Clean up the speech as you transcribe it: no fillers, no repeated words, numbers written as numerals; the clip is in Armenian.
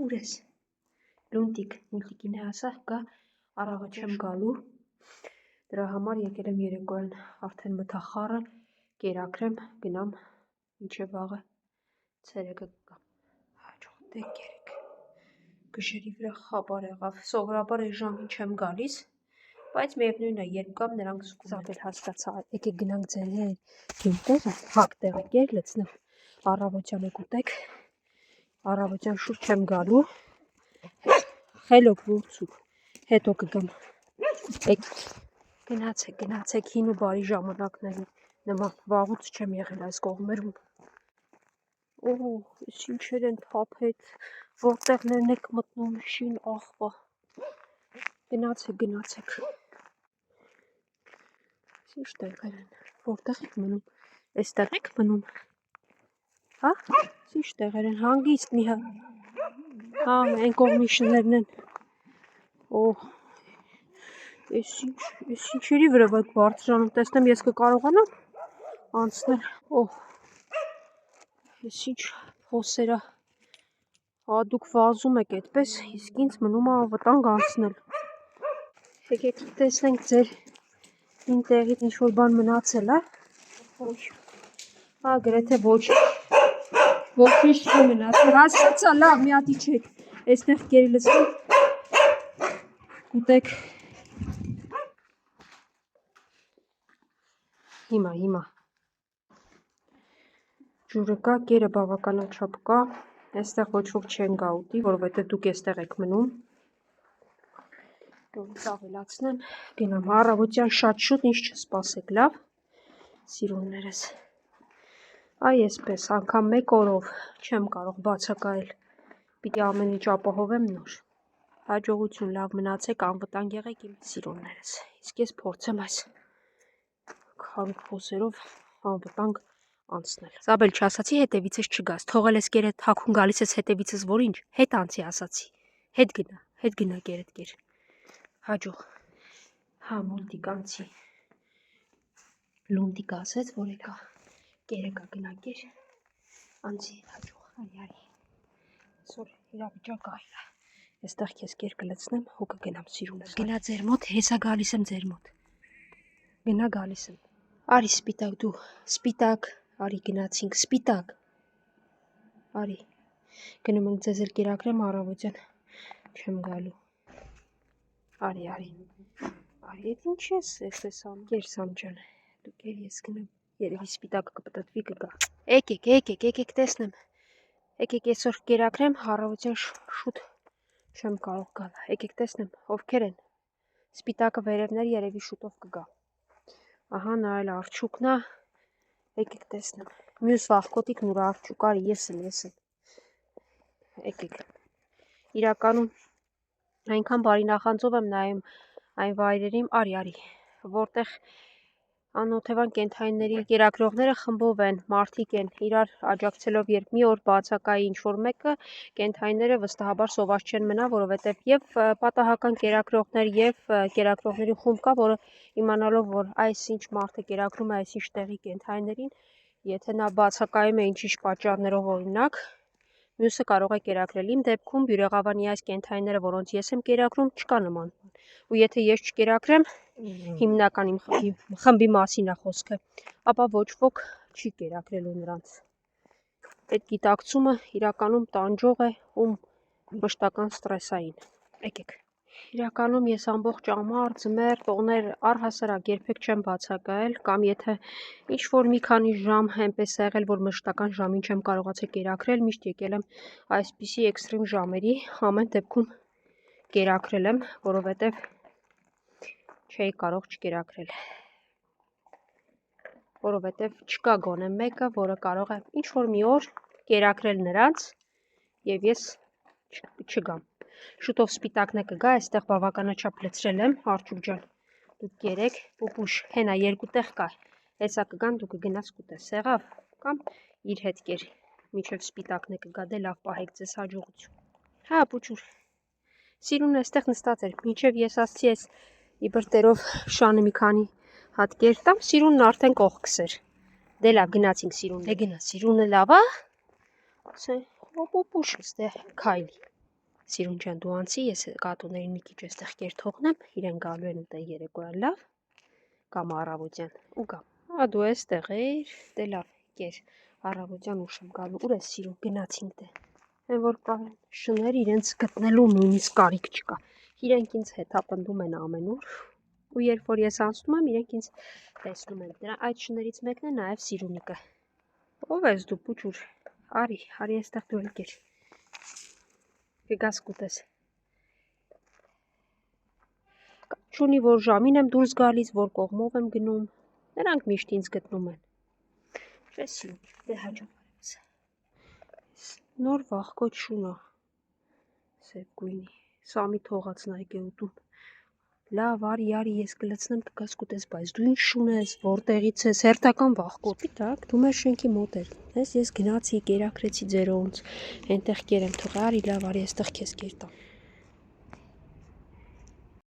Ուր ես։ Լունտիկին է ասա, կա առավոտ չեմ գալու։ Դրա համար եկել եմ երեկոյան արդեն մթա խառը, կերակրեմ, գնամ մինչև վաղը ցերեկը կգամ։ Հաջող դե կերեք։ Գշերի վրա խաբար եղավ։ Սովորաբար այս ժամին չեմ գալիս, բայց միևնույն է, երբ կամ նրանք զգում են։ Հասկացա, եկեք գնանք ձեր իմ տեղը, հակ տեղը կեր լցնեմ։ Առավոտյան եք ուտեք, առավոտյան շուտ չեմ գալու, խելոք ворցուկ, հետո կգամ, գնացեք հին ու բարի ժամանակների նման, վաղուց չեմ եղել այս կողմերում, ես ինչեր են թափետ, որտեղներն եք մտնում շին աղվա, գնացեք, ինչ տեղեր են, որտեղ եք մնում, էստեղ եք մնում, հա, ինչ տեղեր են, հանգիստ մի հա, են կողմի շներն են, ես ինչերի վրա եք բարձրանում, տեսնեմ ես կկարողանամ անցնել, ես ինչ փոսերա, դուք վազում եք այդպես, իսկ ինձ մնում է անվտանգ անցնել, եկեք տեսնենք ձեր իմ տեղից ինչ-որ բան մնացել է, գրեթե ոչինչ չի մնացել, հասկացա, լավ, մի հատ իջեք, այստեղ կերի լցնեմ, կուտեք, հիմա, ջուրը կա, կերը բավականաչափ կա, այստեղ ոչ ոք չեն գա ուտի, որովհետև դուք այստեղ եք մնում, ավելացնեմ, գնամ առավոտյան շատ շուտ ինչ չսպասեք, լավ, սիրուններս, այսպես, անգամ մեկ օրով չեմ կարող բացակայել, պիտի ամեն ինչ ապահովեմ նոր, հաջողություն, լավ մնացեք, անվտանգ եղեք իմ սիրուններս, իսկ ես փորձեմ այս քարու փոսերով անվտանգ անցնել, Սաբել չասացի հետևիցս չգաս, թողել ես կերը թաքուն գալիս ես հետևիցս, որ ինչ, հետ անցի ասացի, հետ գնա կերդ կեր, հաջող, մուլտիկ անցի, լունտիկ ասեց, որ եկա, կերեկա գնա կեր, անցի, հաջող, արի, սոր իրավիճակ այլ է, այստեղ կեզ կեր կլցնեմ, ու կգնամ սիրունս, գնա ձեր մոտ, հեսա գալիս եմ ձեր մոտ, գնա գալիս եմ, արի սպիտակ դու, սպիտակ, արի գնացինք, սպիտակ, արի, գնում ենք ձեզ էլ կերակրեմ առավոտյան, չեմ գալու, արի, ետ ինչ ես ես անում, կեր Սամջան, դու կեր ես գնեմ, երևի սպիտակը կպտտվի կգա, եկեք տեսնեմ, եկեք այսօր կերակրեմ, առավոտյան շուտ չեմ կարող գալ, եկեք տեսնեմ, ովքեր են, սպիտակը վերևներ երևի շուտով կգա, ահա նա էլ արջուկն է, եկեք տեսնեմ, մյուս վաղկոտիկն ուր արջուկ, արի ես եմ, եկեք, իրականում այնքան բարի նախանձով եմ նայում այն վայրերին, արի, որտեղ անօթևան կենդանիների կերակրողները խմբով են, մարդիկ են, իրար աջակցելով, երբ մի օր բացակայի ինչ-որ մեկը, կենդանիները վստահաբար սոված չեն մնա, որովհետև և պատահական կերակրողներ և կերակրողների խումբ կա, որը իմանալով, որ այս ինչ մարդը կերակրում է այս ինչ տեղի կենդանիներին, եթե նա բացակայում է ինչ-ինչ պատճառներով օրինակ, մյուսը կարող է կերակրել, իմ դեպքում բյուրեղավանի այս կենդանիները, որոնց ես եմ կերակրում, չկա նման, ու եթե ես չկերակրեմ, հիմնական իմ խմբի մասին է խոսքը, ապա ոչ ոք չի կերակրելու նրանց, այդ գիտակցումը իրականում տանջող է ում մշտական ստրեսային, եկեք, իրականում ես ամբողջ ամառ, ձմեռ, տոներ առհասարակ երբեք չեմ բացակայել, կամ եթե ինչ-որ մի քանի ժամ այնպես է եղել, որ մշտական ժամին չեմ կարողացել կերակրել, միշտ եկել եմ այսպիսի էքստրիմ ժամերի, ամեն դեպքում կերակրել եմ, որովհետև չէի կարող չկերակրել, որովհետև չկա գոնե մեկը, որը կարող է ինչ-որ մի օր կերակրել նրանց և ես չգամ, շուտով սպիտակն է կգա, այստեղ բավականաչափ լցրել եմ, Արջուկ ջան, դուք կերեք, պուպուշ, հենա երկու տեղ կա, հեսա կգան, դու կգնաս կուտես, եղավ, կամ իր հետ կեր, միջև սպիտակն է կգա, դե լավ պահեք ձեզ հաջողություն, պուչուր, սիրունն այստեղ նստած էր, մինչև ես ասցի այս իբր տերով շանը մի քանի հատ կեր տամ, սիրունն արդեն կողքս էր, դե լավ գնացինք սիրուն, դե գնա, սիրունը լավ է, պուպուշս դե քայլի, Սիրուն ջան, դու անցի, ես կատուներին մի քիչ էստեղ կեր թողնեմ, իրեն գալու են ուտել երեկոյան, լավ, կամ առավոտյան, ու կամ, դու էստեղ էր, դե լավ, կեր, առավոտյան ուշ եմ գալու, ուր ես սիրուն, գնացինք դե, են որ կան շներ իրենց գտնելու նույնիսկ կարիք չկա, իրենք ինձ հետապնդում են ամենուր, ու երբ որ ես անցնում եմ, իրենք ինձ տեսնում են, այդ շներից մեկն է նաև Սիրունիկը, ով ես դու պուչուր, արի էստեղ դու էլ կեր, կգաս կուտես, չունի որ ժամին եմ դուրս գալիս, որ կողմով եմ գնում, նրանք միշտ ինձ գտնում են, չէ Սիրուն, դե հաջողվեց, նոր վախկոտ շունա, սև գույնի, Սամի թողածն այգ է ուտում, լավ արի, ես կլցնեմ կգաս կուտես, բայց դու ինչ շուն ես, որտեղից ես, հերթական վախկոտ, տակ, դու մեր շենքի մոտ էր, ես գնացի, կերակրեցի ձերոնց, ենտեղ կեր եմ թողը, արի լավ, արի, եստեղ կեզ կեր տամ,